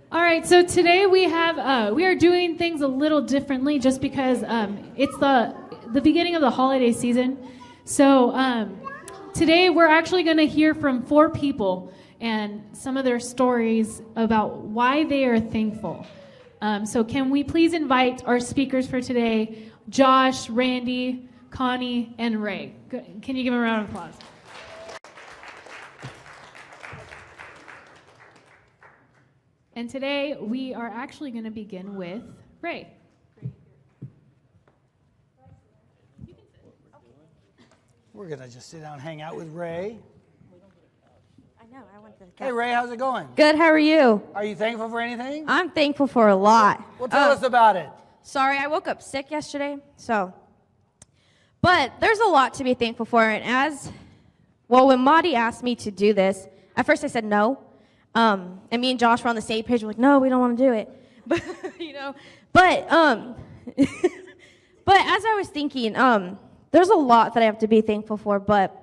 All right, so today we are doing things a little differently just because it's the beginning of the holiday season. So today we're actually going to hear from 4 people and some of their stories about why they are thankful. So can we please invite our speakers for today, Josh, Randy, Connie, and Ray. Can you give them a round of applause? And today, we are actually going to begin with Ray. We're going to just sit down and hang out with Ray. I know, I want to. Hey, Ray, how's it going? Good, how are you? Are you thankful for anything? I'm thankful for a lot. Well, tell us about it. Sorry, I woke up sick yesterday, but there's a lot to be thankful for. And when Maudie asked me to do this, at first I said no. And me and Josh were on the same page. We're like, no, we don't want to do it. But, but as I was thinking, there's a lot that I have to be thankful for. But,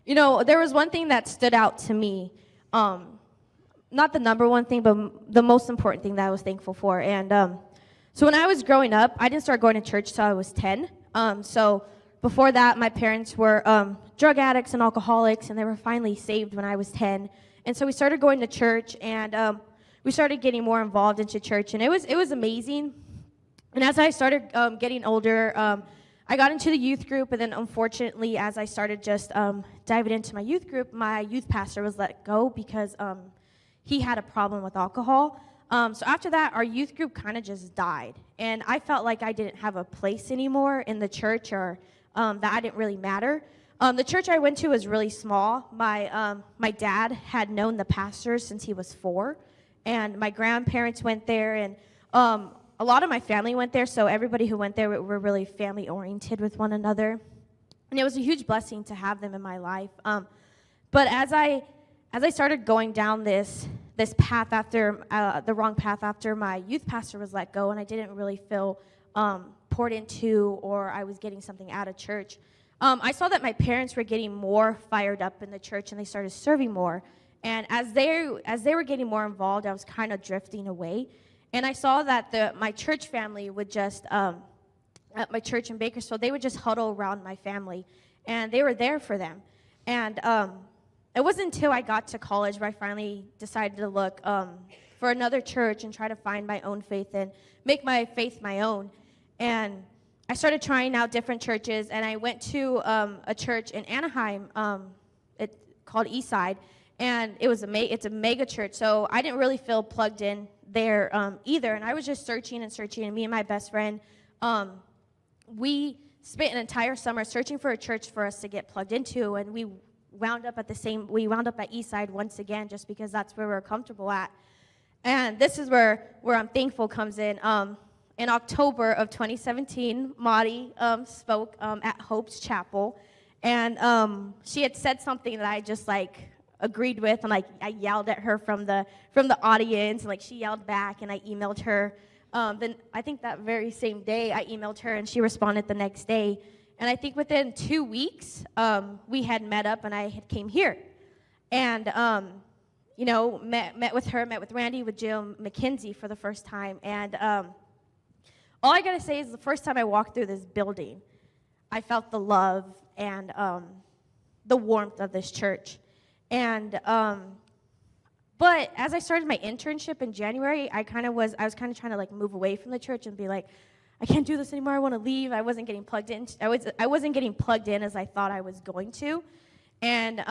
there was one thing that stood out to me. Not the number one thing, but the most important thing that I was thankful for. And so when I was growing up, I didn't start going to church till I was 10. So before that, my parents were drug addicts and alcoholics, and they were finally saved when I was 10. And so we started going to church, and we started getting more involved into church, and it was amazing. And as I started getting older, I got into the youth group, and then unfortunately, as I started just diving into my youth group, my youth pastor was let go because he had a problem with alcohol. So after that, our youth group kind of just died, and I felt like I didn't have a place anymore in the church, or that I didn't really matter. The church I went to was really small. My dad had known the pastor since he was 4, and my grandparents went there, and a lot of my family went there, so everybody who went there were really family-oriented with one another, and it was a huge blessing to have them in my life. But as I started going down this path after the wrong path after my youth pastor was let go, and I didn't really feel poured into, or I was getting something out of church. I saw that my parents were getting more fired up in the church, and they started serving more. And as they were getting more involved, I was kind of drifting away. And I saw that my church family would just, at my church in Bakersfield, they would just huddle around my family, and they were there for them. And it wasn't until I got to college where I finally decided to look for another church and try to find my own faith and make my faith my own. And I started trying out different churches, and I went to a church in Anaheim called Eastside, and it's a mega church, so I didn't really feel plugged in there either, and I was just searching, and me and my best friend, we spent an entire summer searching for a church for us to get plugged into, and we wound up at Eastside once again, just because that's where we're comfortable at. And this is where I'm thankful comes in. In October of 2017, Maudie spoke at Hope's Chapel, and she had said something that I just agreed with, and I yelled at her from the audience, and she yelled back, and I emailed her. Then I think that very same day I emailed her, and she responded the next day. And I think within 2 weeks we had met up, and I had came here, and met with her, met with Randy, with Jill McKenzie for the first time, and all I gotta say is the first time I walked through this building, I felt the love and the warmth of this church. And but as I started my internship in January, I was kind of trying to move away from the church and be like, I can't do this anymore. I want to leave. I wasn't getting plugged in. I wasn't getting plugged in as I thought I was going to. And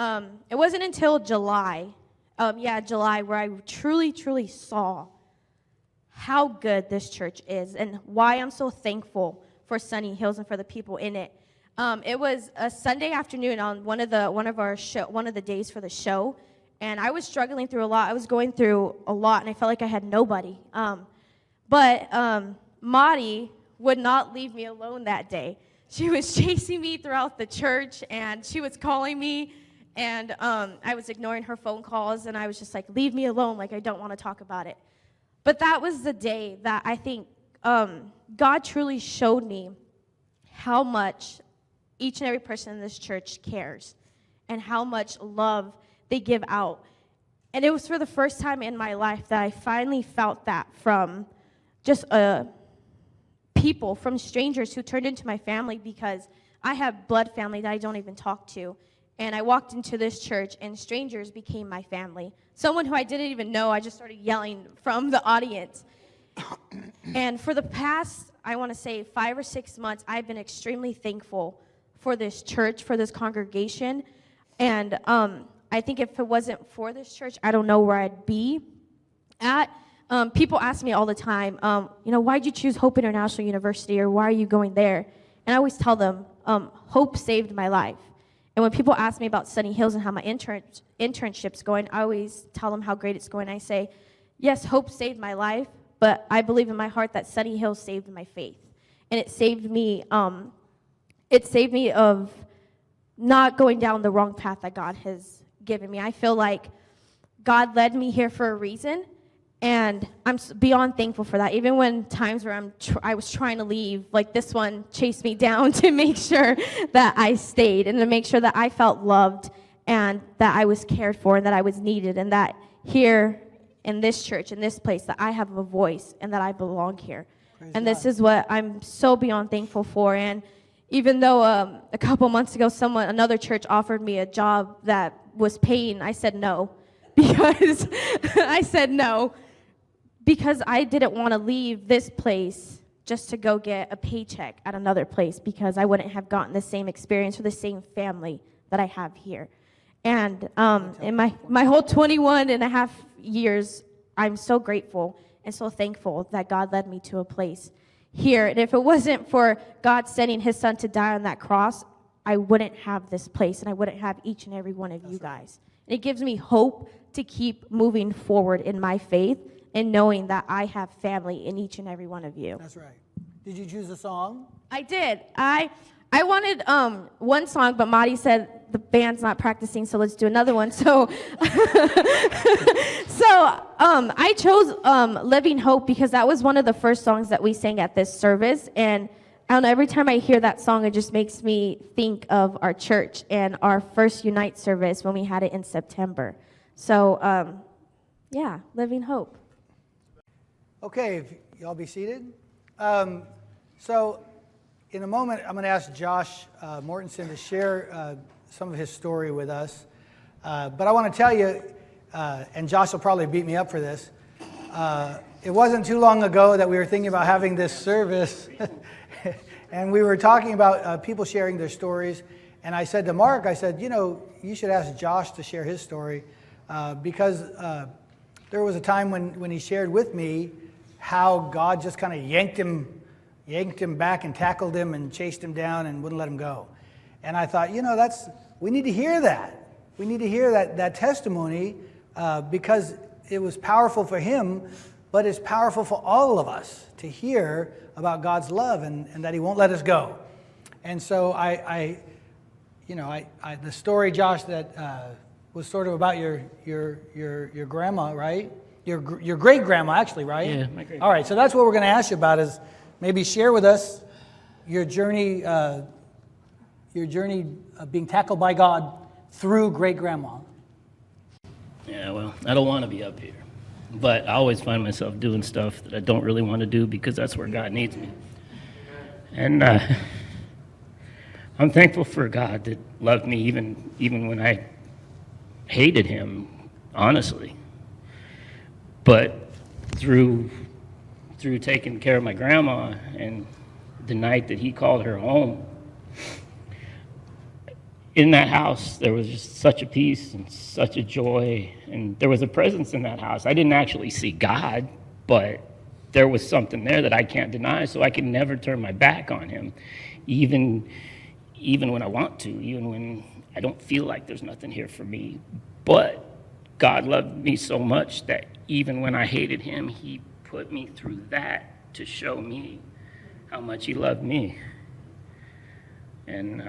it wasn't until July, where I truly saw how good this church is and why I'm so thankful for Sunny Hills and for the people in it. It was a Sunday afternoon on one of the days for the show, and I was struggling through a lot. I was going through a lot, and I felt like I had nobody. But Maudie would not leave me alone that day. She was chasing me throughout the church, and she was calling me, and I was ignoring her phone calls, and I was just like, leave me alone, I don't want to talk about it. But that was the day that I think God truly showed me how much each and every person in this church cares and how much love they give out. And it was for the first time in my life that I finally felt that from just people, from strangers who turned into my family, because I have blood family that I don't even talk to. And I walked into this church, and strangers became my family. Someone who I didn't even know, I just started yelling from the audience. And for the past, I want to say 5 or 6 months, I've been extremely thankful for this church, for this congregation. And I think if it wasn't for this church, I don't know where I'd be at. People ask me all the time, why'd you choose Hope International University, or why are you going there? And I always tell them, Hope saved my life. And when people ask me about Sunny Hills and how my internship's going, I always tell them how great it's going. I say, yes, Hope saved my life, but I believe in my heart that Sunny Hills saved my faith. And it saved me of not going down the wrong path that God has given me. I feel like God led me here for a reason, and I'm beyond thankful for that. Even when times where I was trying to leave, like this one chased me down to make sure that I stayed and to make sure that I felt loved and that I was cared for and that I was needed, and that here in this church, in this place, that I have a voice and that I belong here. Praise and God. This is what I'm so beyond thankful for. And even though a couple months ago another church offered me a job that was paying, I said no, because because I didn't want to leave this place just to go get a paycheck at another place, because I wouldn't have gotten the same experience or the same family that I have here. And in my whole 21 and a half years, I'm so grateful and so thankful that God led me to a place here. And if it wasn't for God sending his son to die on that cross, I wouldn't have this place, and I wouldn't have each and every one of you guys. And it gives me hope to keep moving forward in my faith and knowing that I have family in each and every one of you. That's right. Did you choose a song? I did. I wanted one song, but Madi said the band's not practicing, so let's do another one. So, I chose Living Hope because that was one of the first songs that we sang at this service. And I don't know, every time I hear that song, it just makes me think of our church and our first Unite service when we had it in September. So, Living Hope. Okay, if y'all be seated. So in a moment, I'm going to ask Josh Mortensen to share some of his story with us. But I want to tell you, and Josh will probably beat me up for this, it wasn't too long ago that we were thinking about having this service, and we were talking about people sharing their stories. And I said to Mark, you should ask Josh to share his story, because there was a time when he shared with me how God just kind of yanked him back and tackled him and chased him down and wouldn't let him go. And I thought, we need to hear that. We need to hear that testimony because it was powerful for him, but it's powerful for all of us to hear about God's love and that he won't let us go. And so the story, Josh, that was sort of about your grandma, right? Your great grandma, actually, right? Yeah, my great. All right, so that's what we're going to ask you about, is maybe share with us your journey of being tackled by God through great grandma. Yeah, well, I don't want to be up here, but I always find myself doing stuff that I don't really want to do because that's where God needs me. And I'm thankful for God that loved me even when I hated him, honestly. But through taking care of my grandma and the night that he called her home, in that house there was just such a peace and such a joy, and there was a presence in that house. I didn't actually see God, but there was something there that I can't deny, so I can never turn my back on him, even when I want to, even when I don't feel like there's nothing here for me. But God loved me so much that even when I hated him, he put me through that to show me how much he loved me. And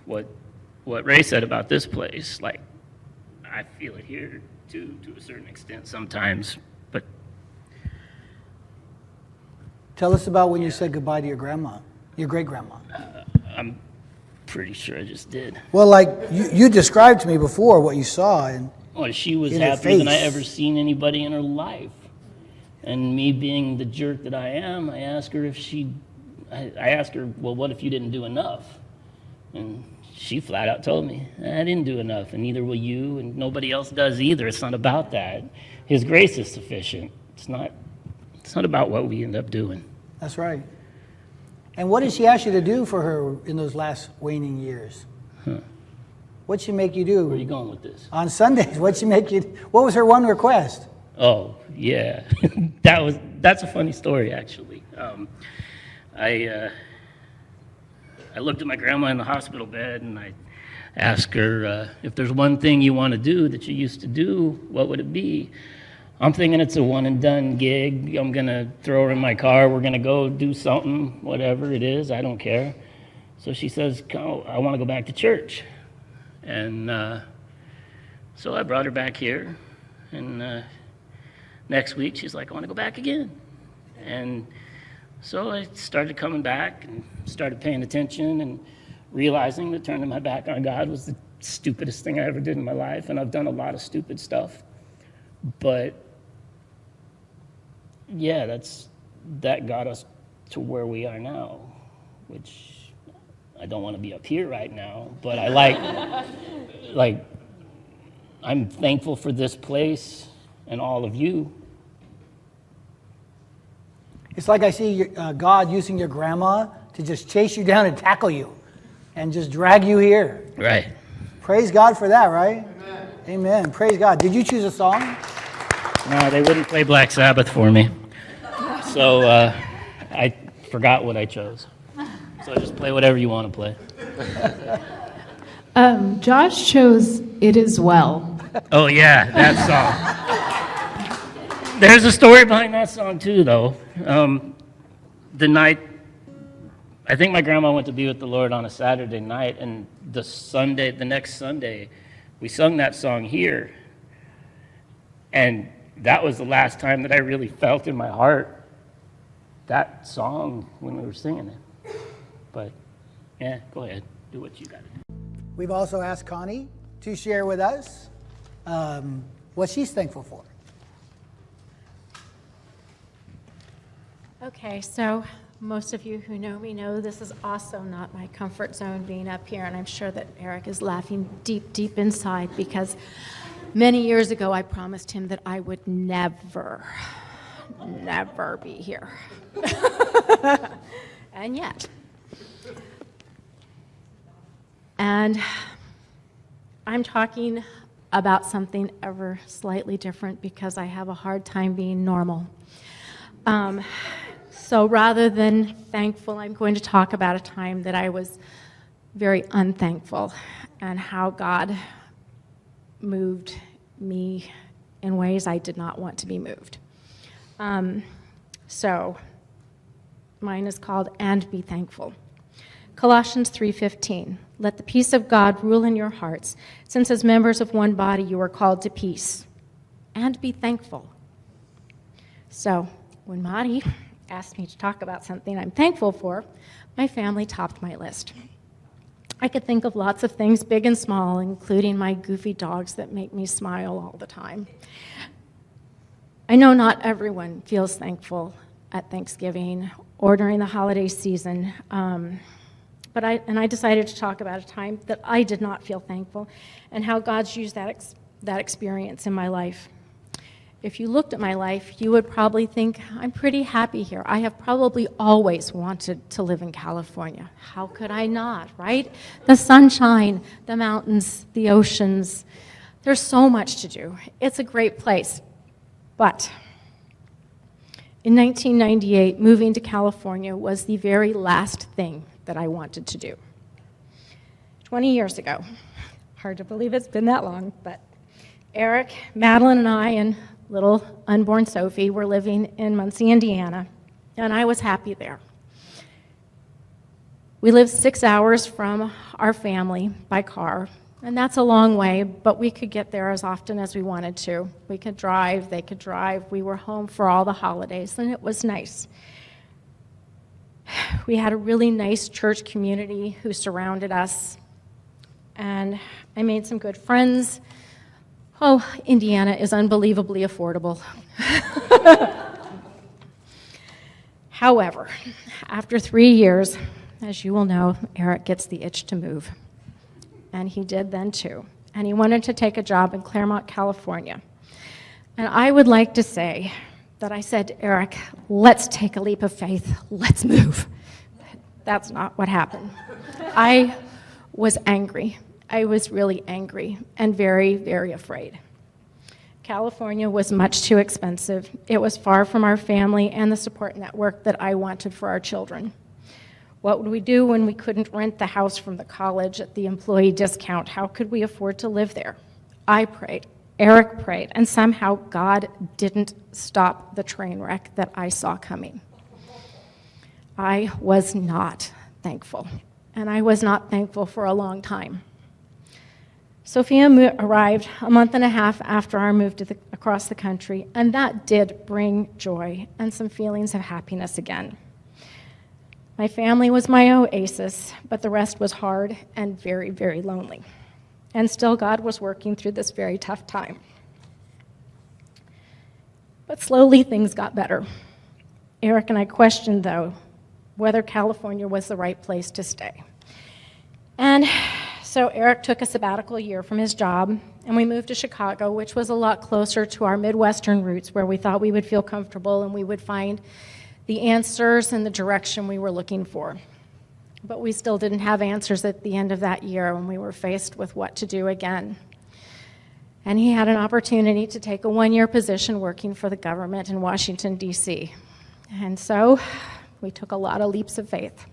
what Ray said about this place, like, I feel it here too, to a certain extent sometimes. But Tell us about when you said goodbye to your grandma, your great grandma. I'm pretty sure I just did. Well, like you described to me before what you saw, and Well, she was In her happier than I face. ever seen anybody in her life. And me being the jerk that I am, I asked her, well, what if you didn't do enough? And she flat out told me, I didn't do enough, and neither will you, and nobody else does either. It's not about that. His grace is sufficient. It's not about what we end up doing. That's right. And what did she ask you to do for her in those last waning years? What'd she make you do? Where are you going with this? On Sundays, what'd she make you? What was her one request? Oh, yeah. That's a funny story, actually. I looked at my grandma in the hospital bed, and I asked her, if there's one thing you want to do that you used to do, what would it be? I'm thinking it's a one-and-done gig. I'm going to throw her in my car. We're going to go do something, whatever it is. I don't care. So she says, oh, I want to go back to church. And so I brought her back here, and next week she's like, I want to go back again. And so I started coming back and started paying attention and realizing that turning my back on God was the stupidest thing I ever did in my life, and I've done a lot of stupid stuff. But yeah, that got us to where we are now, which I don't want to be up here right now, but I like I'm thankful for this place and all of you. It's like I see God using your grandma to just chase you down and tackle you and just drag you here. Right. Praise God for that, right? Amen. Amen. Praise God. Did you choose a song? No, they wouldn't play Black Sabbath for me. So I forgot what I chose. So just play whatever you want to play. Josh chose It Is Well. Oh, yeah, that song. There's a story behind that song, too, though. The night, I think my grandma went to be with the Lord on a Saturday night, and the next Sunday, we sung that song here. And that was the last time that I really felt in my heart that song when we were singing it. But, yeah, go ahead. Do what you got to do. We've also asked Connie to share with us what she's thankful for. Okay, so most of you who know me know this is also not my comfort zone being up here, and I'm sure that Eric is laughing deep, deep inside because many years ago I promised him that I would never be here. And yet. And I'm talking about something ever slightly different because I have a hard time being normal. So rather than thankful, I'm going to talk about a time that I was very unthankful and how God moved me in ways I did not want to be moved. So mine is called And Be Thankful. Colossians 3:15, let the peace of God rule in your hearts, since as members of one body you are called to peace, and be thankful. So when Marty asked me to talk about something I'm thankful for, my family topped my list. I could think of lots of things, big and small, including my goofy dogs that make me smile all the time. I know not everyone feels thankful at Thanksgiving or during the holiday season, but I decided to talk about a time that I did not feel thankful and how God's used that experience in my life. If you looked at my life, you would probably think, I'm pretty happy here. I have probably always wanted to live in California. How could I not, right? The sunshine, the mountains, the oceans. There's so much to do. It's a great place. But in 1998, moving to California was the very last thing that I wanted to do. 20 years ago. Hard to believe it's been that long, but Eric, Madeline, and I, and little unborn Sophie were living in Muncie, Indiana, and I was happy there. We lived 6 hours from our family by car, and that's a long way, but we could get there as often as we wanted to. We could drive, they could drive. We were home for all the holidays, and it was nice. We had a really nice church community who surrounded us, and I made some good friends Oh, Indiana is unbelievably affordable. However, after 3 years, as you will know, Eric gets the itch to move. And he did then too. And he wanted to take a job in Claremont, California. And I would like to say that I said to Eric, let's take a leap of faith, let's move. But that's not what happened. I was angry. I was really angry and very, very afraid. California was much too expensive. It was far from our family and the support network that I wanted for our children. What would we do when we couldn't rent the house from the college at the employee discount? How could we afford to live there? I prayed, Eric prayed, and somehow God didn't stop the train wreck that I saw coming. I was not thankful, and I was not thankful for a long time. Sophia arrived a month and a half after our move across the country, and that did bring joy and some feelings of happiness again. My family was my oasis, but the rest was hard and very, very lonely. And still, God was working through this very tough time. But slowly, things got better. Eric and I questioned, though, whether California was the right place to stay. And so Eric took a sabbatical year from his job, and we moved to Chicago, which was a lot closer to our Midwestern roots, where we thought we would feel comfortable and we would find the answers and the direction we were looking for. But we still didn't have answers at the end of that year when we were faced with what to do again. And he had an opportunity to take a one-year position working for the government in Washington, D.C. And so we took a lot of leaps of faith.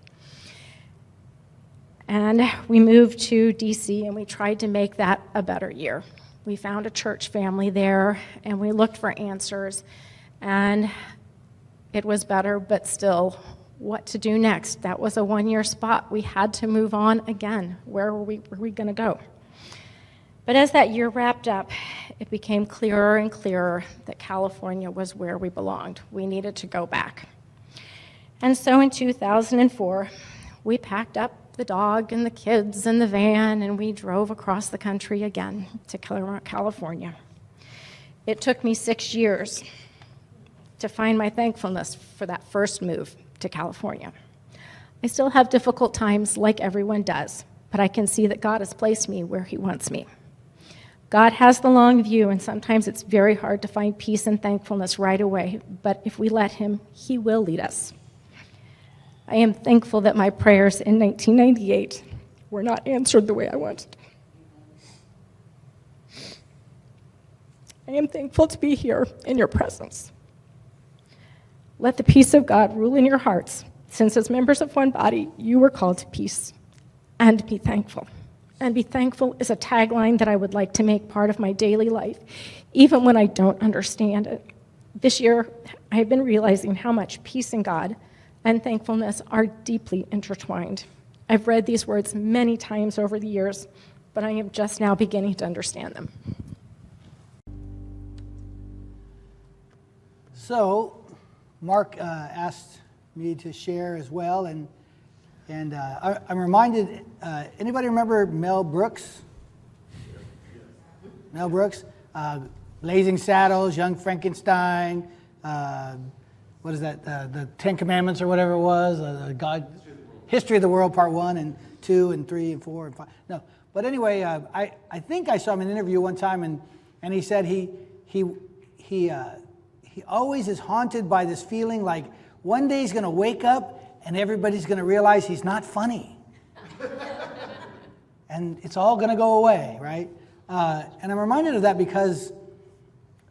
And we moved to D.C. and we tried to make that a better year. We found a church family there and we looked for answers, and it was better, but still, what to do next? That was a one-year spot. We had to move on again. Where were we going to go? But as that year wrapped up, it became clearer and clearer that California was where we belonged. We needed to go back. And so in 2004, we packed up the dog and the kids and the van, and we drove across the country again to Claremont, California. It took me 6 years to find my thankfulness for that first move to California. I still have difficult times like everyone does, but I can see that God has placed me where He wants me. God has the long view, and sometimes it's very hard to find peace and thankfulness right away, but if we let Him, He will lead us. I am thankful that my prayers in 1998 were not answered the way I wanted. I am thankful to be here in your presence. Let the peace of God rule in your hearts, since as members of one body, you were called to peace, and be thankful. And be thankful is a tagline that I would like to make part of my daily life, even when I don't understand it. This year, I have been realizing how much peace in God and thankfulness are deeply intertwined. I've read these words many times over the years, but I am just now beginning to understand them. So, Mark asked me to share as well, and I'm reminded, anybody remember Mel Brooks? Mel Brooks? Blazing Saddles, Young Frankenstein, what is that, the Ten Commandments or whatever it was, God, History of the World, Part 1 and 2 and 3 and 4 and 5. No, but anyway, I think I saw him in an interview one time, and he said he always is haunted by this feeling like one day he's going to wake up and everybody's going to realize he's not funny. And it's all going to go away, right? And I'm reminded of that because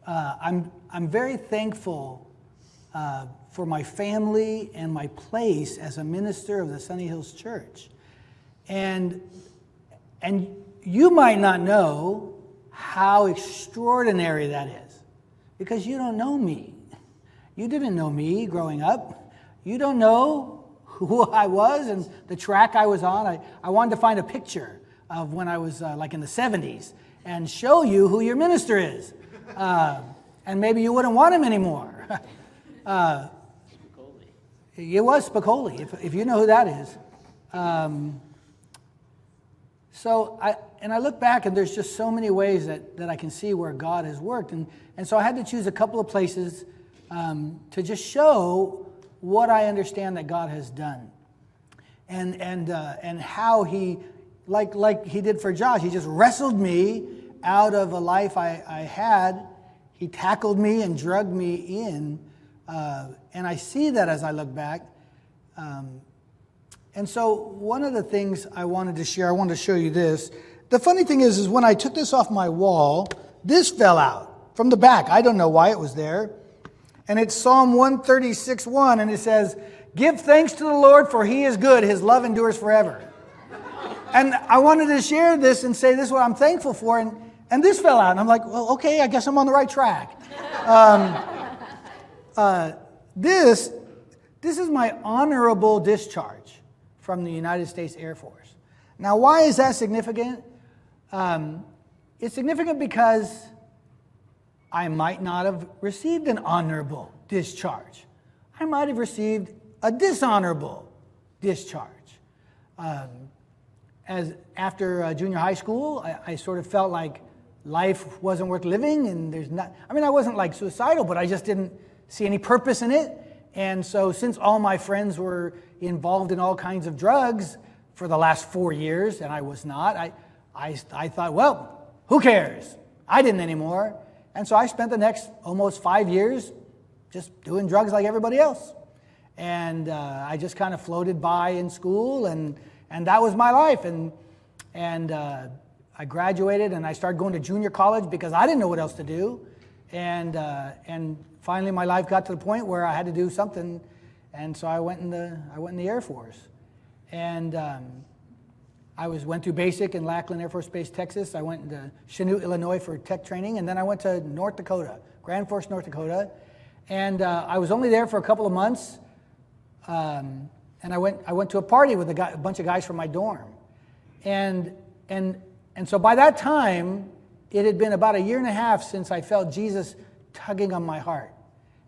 I'm very thankful for my family and my place as a minister of the Sunny Hills Church. And you might not know how extraordinary that is, because you don't know me. You didn't know me growing up. You don't know who I was and the track I was on. I wanted to find a picture of when I was like in the 70s and show you who your minister is. And maybe you wouldn't want him anymore. It was Spicoli, if you know who that is. So I look back, and there's just so many ways that I can see where God has worked. And so I had to choose a couple of places to just show what I understand that God has done. And how he, like he did for Josh, he just wrestled me out of a life I had. He tackled me and drugged me in. And I see that as I look back. And so one of the things I wanted to share, I wanted to show you this. The funny thing is when I took this off my wall, this fell out from the back. I don't know why it was there. And it's Psalm 136:1, and it says, "Give thanks to the Lord, for he is good. His love endures forever." And I wanted to share this and say this is what I'm thankful for. And this fell out. And I'm like, well, okay, I guess I'm on the right track. This is my honorable discharge from the United States Air Force. Now, why is that significant? It's significant because I might not have received an honorable discharge. I might have received a dishonorable discharge. As after junior high school, I sort of felt like life wasn't worth living, and I wasn't like suicidal, but I just didn't see any purpose in it. And so since all my friends were involved in all kinds of drugs for the last 4 years, and I was not, I thought, well, who cares? I didn't anymore. And so I spent the next almost 5 years just doing drugs like everybody else. And I just kind of floated by in school, and that was my life. And I graduated, and I started going to junior college because I didn't know what else to do. And finally, my life got to the point where I had to do something, and so I went in the Air Force. And I went through basic in Lackland Air Force Base, Texas. I went into Chanute, Illinois for tech training, and then I went to North Dakota, Grand Forks, North Dakota. And I was only there for a couple of months. And I went to a party with a bunch of guys from my dorm. And so by that time, it had been about 1.5 years since I felt Jesus tugging on my heart.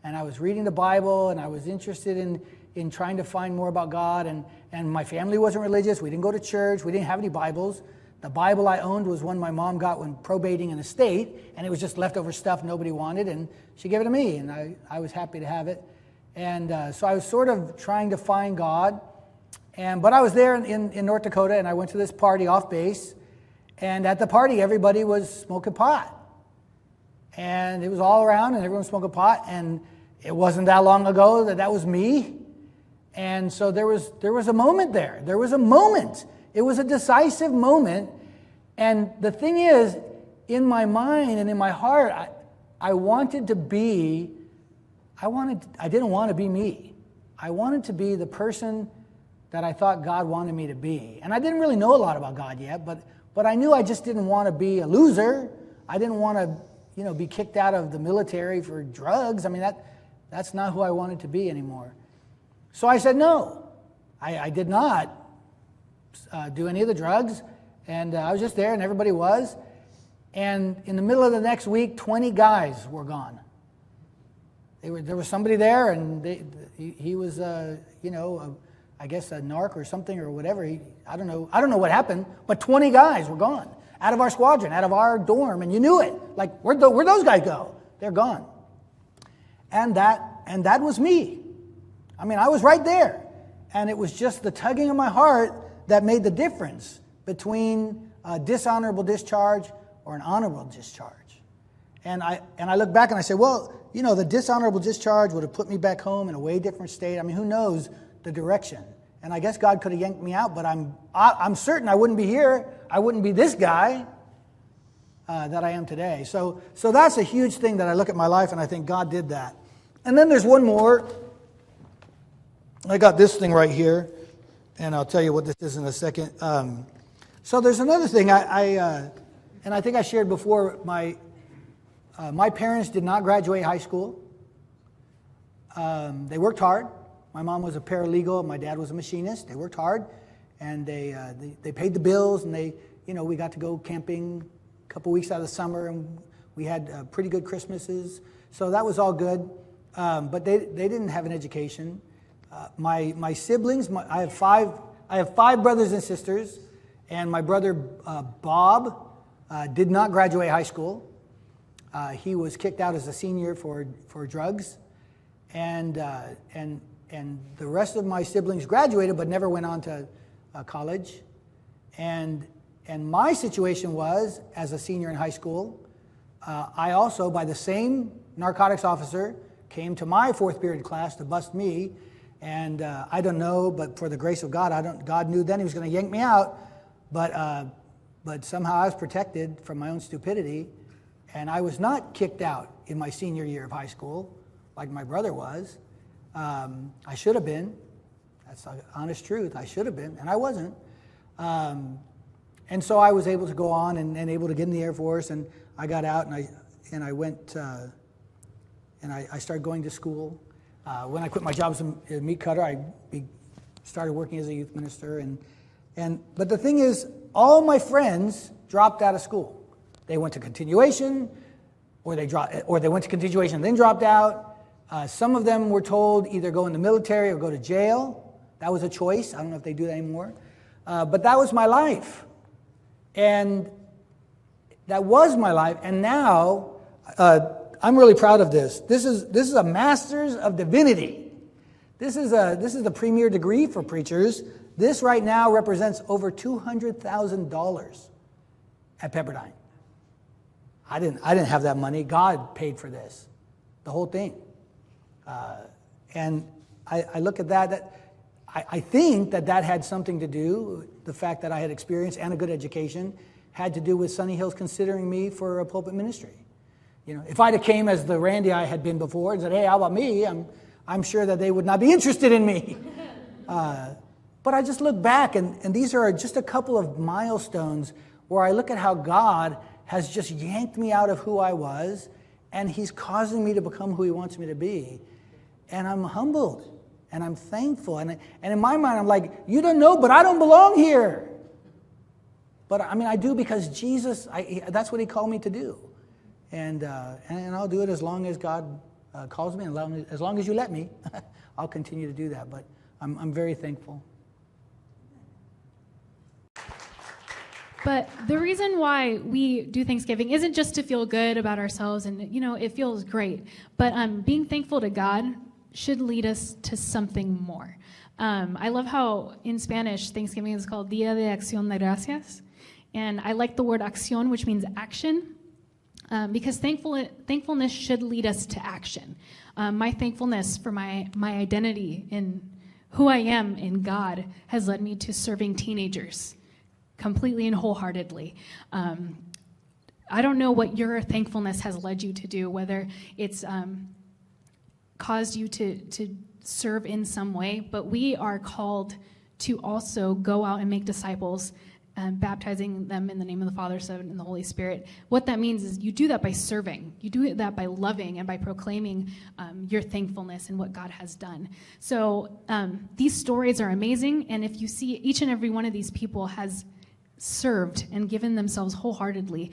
And I was reading the Bible, and I was interested in trying to find more about God. And my family wasn't religious. We didn't go to church. We didn't have any Bibles. The Bible I owned was one my mom got when probating an estate, and it was just leftover stuff nobody wanted, and she gave it to me, and I was happy to have it. And so I was sort of trying to find God. But I was there in North Dakota, and I went to this party off base. And at the party, everybody was smoking pot. And it was all around, and everyone was smoking pot. And it wasn't that long ago that was me. And so there was a moment there. There was a moment. It was a decisive moment. And the thing is, in my mind and in my heart, I wanted to be, I didn't want to be me. I wanted to be the person that I thought God wanted me to be. And I didn't really know a lot about God yet, but I knew I just didn't want to be a loser. I didn't want to, be kicked out of the military for drugs. I mean, that's not who I wanted to be anymore. So I said no. I did not do any of the drugs, and I was just there, and everybody was. And in the middle of the next week, 20 guys were gone. There was somebody there, and he was, I guess a narc or something or whatever. I don't know what happened, but 20 guys were gone out of our squadron, out of our dorm, and you knew it. Like, where'd those guys go? They're gone. And that was me. I mean, I was right there. And it was just the tugging of my heart that made the difference between a dishonorable discharge or an honorable discharge. And I look back and I say, well, the dishonorable discharge would have put me back home in a way different state. I mean, who knows the direction? And I guess God could have yanked me out, but I'm certain I wouldn't be here. I wouldn't be this guy that I am today. So that's a huge thing that I look at my life and I think God did that. And then there's one more. I got this thing right here, and I'll tell you what this is in a second. So there's another thing. And I think I shared before, my parents did not graduate high school. They worked hard. My mom was a paralegal. My dad was a machinist. They worked hard, and they paid the bills, and we got to go camping a couple weeks out of the summer, and we had pretty good Christmases. So that was all good. But they didn't have an education. My siblings, I have five brothers and sisters, And my brother Bob did not graduate high school. He was kicked out as a senior for drugs. And the rest of my siblings graduated but never went on to college. And my situation was, as a senior in high school, I also, by the same narcotics officer, came to my fourth period class to bust me. And I don't know, but for the grace of God, God knew then he was going to yank me out. But somehow I was protected from my own stupidity. And I was not kicked out in my senior year of high school like my brother was. I should have been. That's the honest truth. I should have been, and I wasn't. And so I was able to go on and able to get in the Air Force, and I got out, and I went, and I started going to school. When I quit my job as a meat cutter, I started working as a youth minister. But the thing is, all my friends dropped out of school. They went to continuation, or they went to continuation and then dropped out. Some of them were told either go in the military or go to jail. That was a choice. I don't know if they do that anymore. But that was my life. And that was my life. And now, I'm really proud of this. This is a Master's of Divinity. This is the premier degree for preachers. This right now represents over $200,000 at Pepperdine. I didn't have that money. God paid for this, the whole thing. And I look at that I think that had something to do, the fact that I had experience and a good education, had to do with Sunny Hills considering me for a pulpit ministry. You know, if I'd have came as the Randy I had been before and said, hey, how about me? I'm sure that they would not be interested in me. But I just look back, and these are just a couple of milestones where I look at how God has just yanked me out of who I was, and he's causing me to become who he wants me to be. And I'm humbled, and I'm thankful. And in my mind, I'm like, you don't know, but I don't belong here. But I mean, I do because Jesus, that's what he called me to do. And I'll do it as long as God calls me, and as long as you let me, I'll continue to do that. But I'm very thankful. But the reason why we do Thanksgiving isn't just to feel good about ourselves, and you know, it feels great. But being thankful to God should lead us to something more. I love how in Spanish Thanksgiving is called Día de Acción de Gracias, and I like the word acción, which means action, because thankfulness should lead us to action. My thankfulness for my identity in who I am in God has led me to serving teenagers completely and wholeheartedly. I don't know what your thankfulness has led you to do, whether it's caused you to serve in some way, but we are called to also go out and make disciples, baptizing them in the name of the Father, Son, and the Holy Spirit. What that means is you do that by serving. You do that by loving and by proclaiming your thankfulness and what God has done. So these stories are amazing, and if you see each and every one of these people has served and given themselves wholeheartedly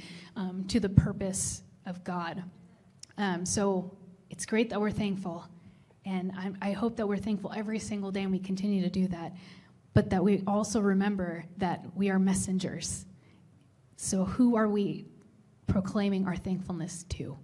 to the purpose of God. So it's great that we're thankful, and I hope that we're thankful every single day and we continue to do that, but that we also remember that we are messengers. So who are we proclaiming our thankfulness to?